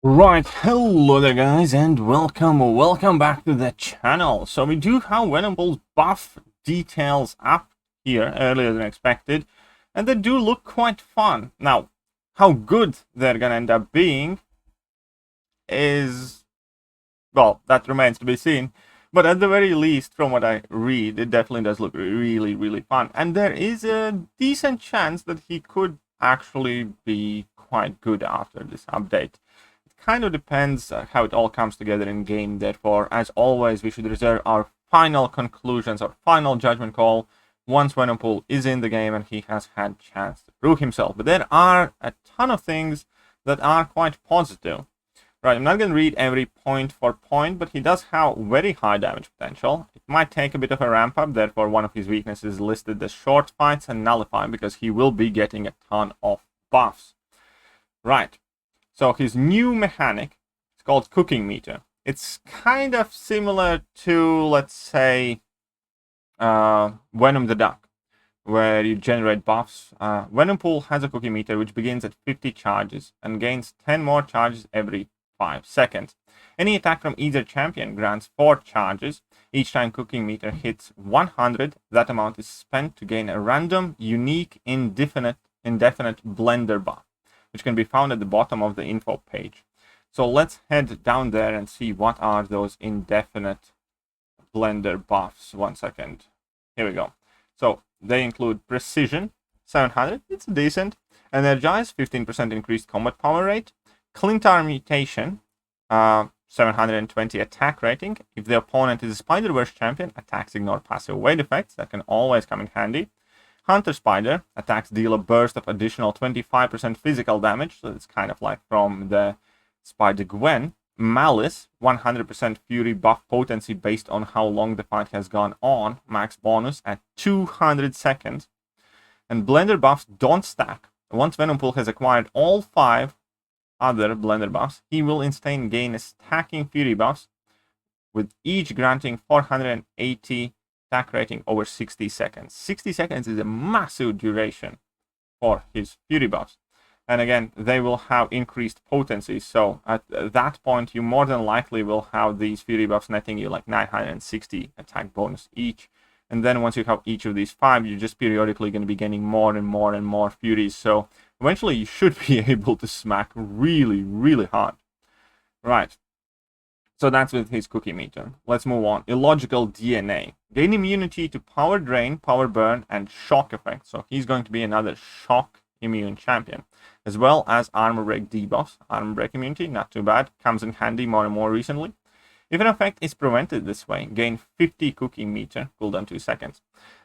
Right, hello there guys, and welcome back to the channel. So we do have Venompool's buff details up here earlier than expected, and they do look quite fun. Now, how good they're gonna end up being is, well, that remains to be seen. But at the very least, from what I read, it definitely does look really fun. And there is a decent chance that he could actually be quite good after this update. Kind of depends how it all comes together in game. Therefore, as always, we should reserve our final conclusions, our final judgment call once Venompool is in the game and he has had chance to prove himself. But there are a ton of things that are quite positive. Right, I'm not going to read every point for point, but he does have very high damage potential. It might take a bit of a ramp up, therefore one of his weaknesses is listed as short fights and nullify, because he will be getting a ton of buffs. Right. So his new mechanic is called Cooking Meter. It's kind of similar to, let's say, Venom the Duck, where you generate buffs. Venompool has a Cooking Meter which begins at 50 charges and gains 10 more charges every 5 seconds. Any attack from either champion grants 4 charges. Each time Cooking Meter hits 100, that amount is spent to gain a random, unique, indefinite blender buff, which can be found at the bottom of the info page. So let's head down there and see what are those indefinite blender buffs. 1 second. Here we go. So they include Precision, 700, it's decent. Energize, 15% increased combat power rate. Clintar Mutation, 720 attack rating. If the opponent is a Spider-Verse champion, attacks ignore passive weight effects. That can always come in handy. Hunter Spider, attacks deal a burst of additional 25% physical damage, so it's kind of like from the Spider-Gwen. Malice, 100% Fury buff potency based on how long the fight has gone on, max bonus at 200 seconds. And blender buffs don't stack. Once Venompool has acquired all 5 other blender buffs, he will instead gain a stacking Fury buffs, with each granting 480 attack rating over 60 seconds. 60 seconds is a massive duration for his Fury buffs. And again, they will have increased potency. So at that point, you more than likely will have these Fury buffs netting you like 960 attack bonus each. And then once you have each of these 5, you're just periodically going to be getting more and more Furies. So eventually you should be able to smack really hard. Right. So that's with his Cookie Meter. Let's move on. Illogical DNA. Gain immunity to Power Drain, Power Burn, and Shock effects. So he's going to be another Shock immune champion. As well as Armor Break debuffs. Armor Break immunity, not too bad. Comes in handy more and more recently. If an effect is prevented this way, gain 50 Cookie Meter, cooldown 2 seconds.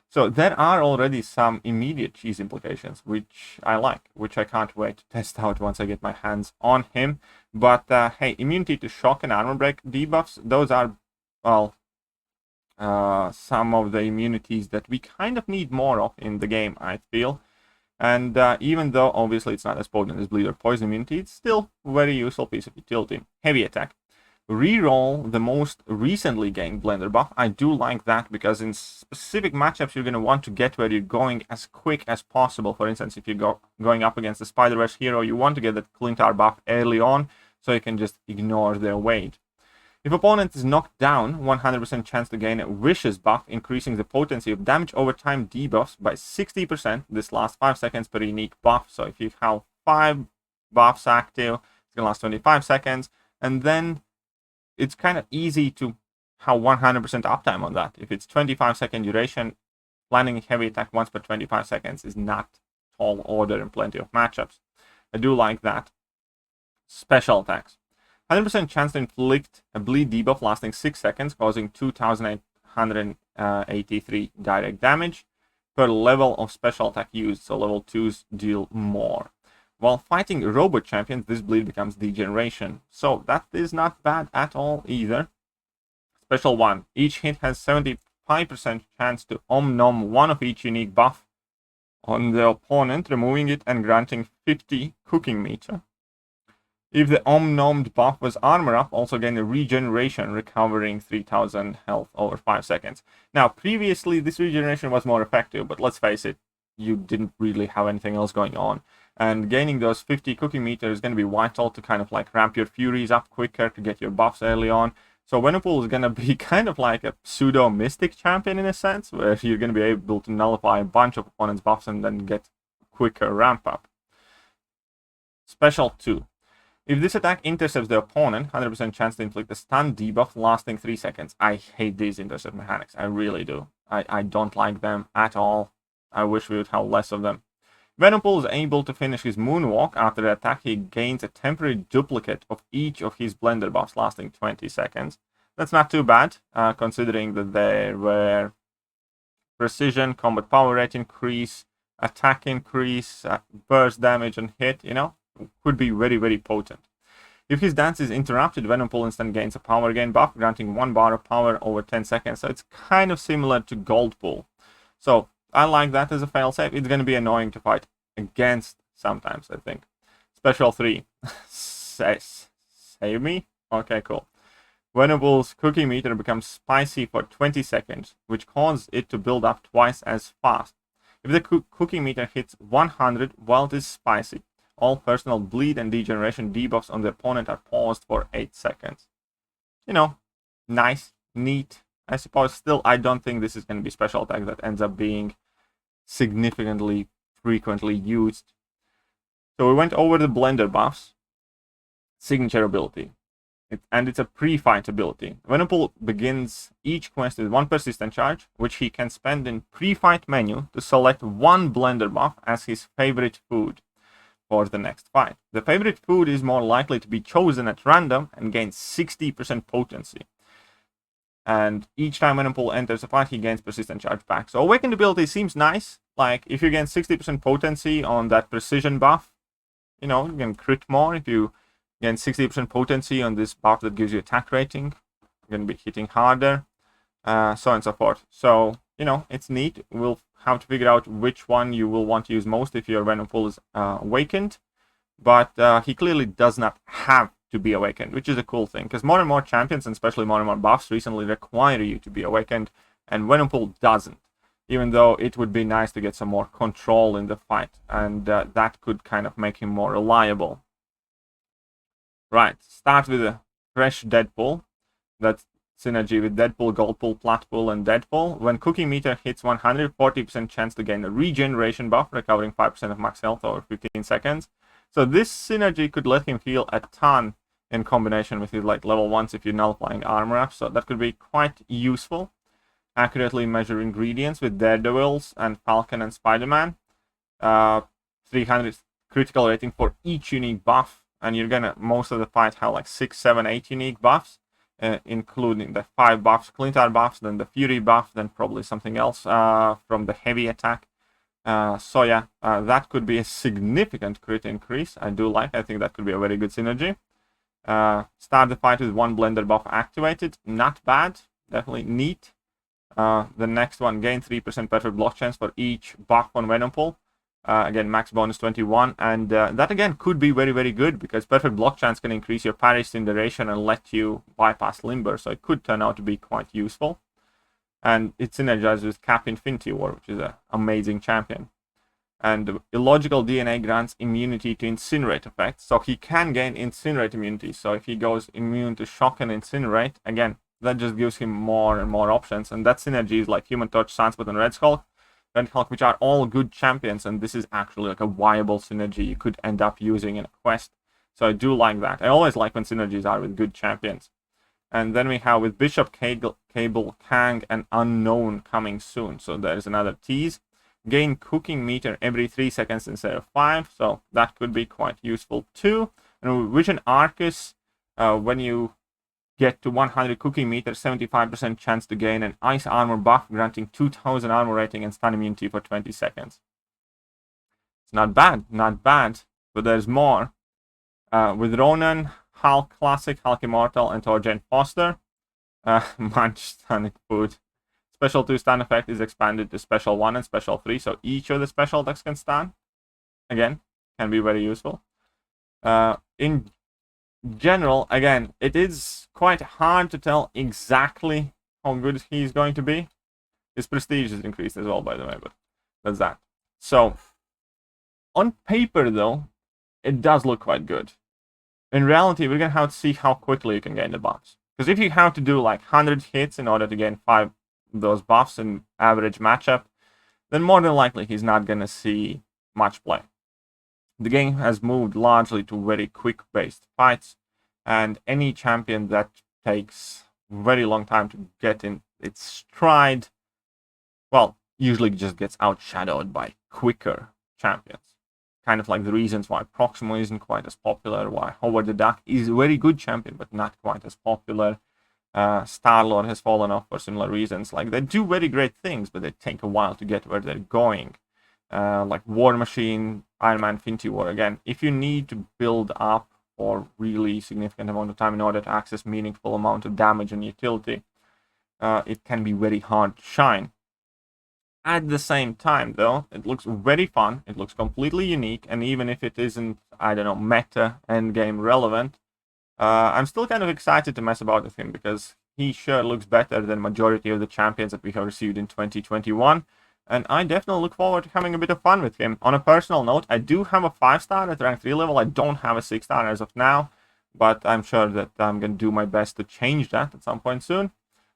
So there are already some immediate cheese implications, which I like, which I can't wait to test out once I get my hands on him. But hey, immunity to shock and armor break debuffs, those are, well, some of the immunities that we kind of need more of in the game, I feel. And even though obviously it's not as potent as bleed or poison immunity, it's still a very useful piece of utility. Heavy attack. Reroll the most recently gained blender buff. I do like that because in specific matchups you're going to want to get where you're going as quick as possible. For instance, if you're going up against a Spider-Verse hero, you want to get that Clintar buff early on so you can just ignore their weight. If opponent is knocked down, 100% chance to gain a Vicious buff, increasing the potency of damage over time debuffs by 60%. This lasts 5 seconds per unique buff. So if you have 5 buffs active, it's going to last 25 seconds. And then it's kind of easy to have 100% uptime on that. If it's 25-second duration, landing a heavy attack once per 25 seconds is not tall order in plenty of matchups. I do like that. Special attacks. 100% chance to inflict a bleed debuff lasting 6 seconds, causing 2,883 direct damage per level of special attack used, so level 2s deal more. While fighting robot champions, this bleed becomes degeneration. So that is not bad at all either. Special 1. Each hit has 75% chance to om-nom one of each unique buff on the opponent, removing it and granting 50 Cooking Meter. If the om-nommed buff was armor up, also gain a regeneration, recovering 3000 health over 5 seconds. Now, previously, this regeneration was more effective, but let's face it, you didn't really have anything else going on. And gaining those 50 cooking meter is going to be vital to kind of like ramp your Furies up quicker to get your buffs early on. So Venompool is going to be kind of like a pseudo Mystic champion in a sense, where you're going to be able to nullify a bunch of opponents' buffs and then get quicker ramp up. Special 2. If this attack intercepts the opponent, 100% chance to inflict a stun debuff lasting 3 seconds. I hate these intercept mechanics. I really do. I don't like them at all. I wish we would have less of them. Venompool is able to finish his moonwalk. After the attack, he gains a temporary duplicate of each of his blender buffs lasting 20 seconds. That's not too bad, considering that there were precision, combat power rate increase, attack increase, burst damage and hit, you know, could be very, very potent. If his dance is interrupted, Venompool instant gains a power gain buff, granting 1 bar of power over 10 seconds. So it's kind of similar to Goldpool. So I like that as a failsafe. It's going to be annoying to fight against sometimes, I think. Special 3. Save me? Okay, cool. Venompool's cooking meter becomes spicy for 20 seconds, which causes it to build up twice as fast. If the cooking meter hits 100 while it is spicy, all personal bleed and degeneration debuffs on the opponent are paused for 8 seconds. You know, nice, neat. I suppose still I don't think this is going to be special attack that ends up being significantly frequently used. So we went over the blender buffs. Signature ability. And it's a pre-fight ability. Venompool begins each quest with 1 persistent charge, which he can spend in pre-fight menu to select 1 blender buff as his favorite food for the next fight. The favorite food is more likely to be chosen at random and gains 60% potency. And each time Venompool enters a fight, he gains persistent charge back. So awakened ability seems nice. Like, if you gain 60% potency on that precision buff, you know, you can crit more. If you gain 60% potency on this buff that gives you attack rating, you're going to be hitting harder, so on and so forth. So, you know, it's neat. We'll have to figure out which one you will want to use most if your Venompool is awakened. But he clearly does not have to be awakened, which is a cool thing, because more and more champions, and especially more and more buffs, recently require you to be awakened, and Venompool doesn't. Even though it would be nice to get some more control in the fight, and that could kind of make him more reliable. Right, start with a fresh Deadpool. That's synergy with Deadpool, Goldpool, Platpool, and Deadpool. When cooking meter hits 100, 40% chance to gain a regeneration buff, recovering 5% of max health over 15 seconds. So this synergy could let him heal a ton in combination with his like level 1s if you're nullifying armor up. So that could be quite useful. Accurately measure ingredients with Daredevils and Falcon and Spider-Man. 300 critical rating for each unique buff. And you're gonna, most of the fight have like 6, 7, 8 unique buffs, including the 5 buffs, Clintar buffs, then the Fury buff, then probably something else from the heavy attack. So yeah, that could be a significant crit increase. I think that could be a very good synergy. Start the fight with 1 blender buff activated. Not bad, definitely neat. The next one, gain 3% perfect block chance for each buff on Venompool. Again, max bonus 21, and that again could be very, very good, because perfect block chance can increase your parry in duration and let you bypass Limber, so it could turn out to be quite useful. And it synergizes with Cap Infinity War, which is an amazing champion. And illogical DNA grants immunity to incinerate effects, so he can gain incinerate immunity. So if he goes immune to shock and incinerate, again, that just gives him more and more options. And that synergy is like Human Torch, Sunspot, and Red Hulk, which are all good champions, and this is actually like a viable synergy you could end up using in a quest. So I do like that. I always like when synergies are with good champions. And then we have with Bishop, Cable, Kang, and Unknown coming soon. So there's another tease. Gain cooking meter every 3 seconds instead of 5. So that could be quite useful too. And with Vision Arcus, when you get to 100 cooking meter, 75% chance to gain an ice armor buff, granting 2000 armor rating and stun immunity for 20 seconds. It's not bad, not bad. But there's more. With Ronan, Hulk Classic, Hulk Immortal, and Torjane Foster, Munch Stunning Food. Special 2 stun effect is expanded to Special 1 and Special 3, so each of the special attacks can stun. Again, can be very useful. In general, again, it is quite hard to tell exactly how good he's going to be. His prestige is increased as well, by the way, but that's that. So, on paper though, it does look quite good. In reality, we're gonna have to see how quickly you can gain the buffs. Because if you have to do like 100 hits in order to gain 5 of those buffs in average matchup, then more than likely he's not gonna see much play. The game has moved largely to very quick-based fights, and any champion that takes very long time to get in its stride, well, usually just gets outshadowed by quicker champions. Kind of like the reasons why Proximo isn't quite as popular, why Howard the Duck is a very good champion, but not quite as popular. Star-Lord has fallen off for similar reasons. Like, they do very great things, but they take a while to get where they're going. Like War Machine, Iron Man, Infinity War, again, if you need to build up for really significant amount of time in order to access meaningful amount of damage and utility, it can be very hard to shine. At the same time, though, it looks very fun, it looks completely unique, and even if it isn't, I don't know, meta endgame relevant, I'm still kind of excited to mess about with him, because he sure looks better than majority of the champions that we have received in 2021, and I definitely look forward to having a bit of fun with him. On a personal note, I do have a 5-star at rank 3 level, I don't have a 6-star as of now, but I'm sure that I'm going to do my best to change that at some point soon.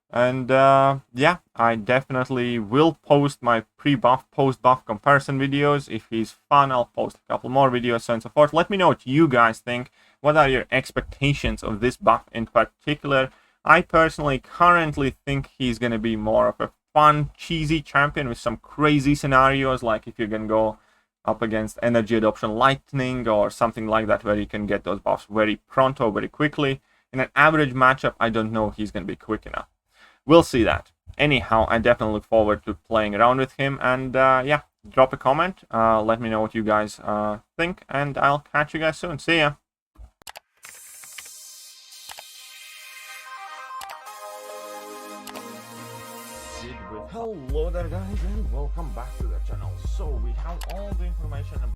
And yeah, I definitely will post my pre-buff, post-buff comparison videos. If he's fun, I'll post a couple more videos, so on and so forth. Let me know what you guys think. What are your expectations of this buff in particular? I personally currently think he's going to be more of a fun, cheesy champion with some crazy scenarios, like if you're going to go up against Energy Adoption Lightning or something like that, where you can get those buffs very pronto, very quickly. In an average matchup, I don't know if he's going to be quick enough. We'll see that. Anyhow, I definitely look forward to playing around with him, and yeah, drop a comment, let me know what you guys think, and I'll catch you guys soon. See ya! Hello there guys, and welcome back to the channel. So we have all the information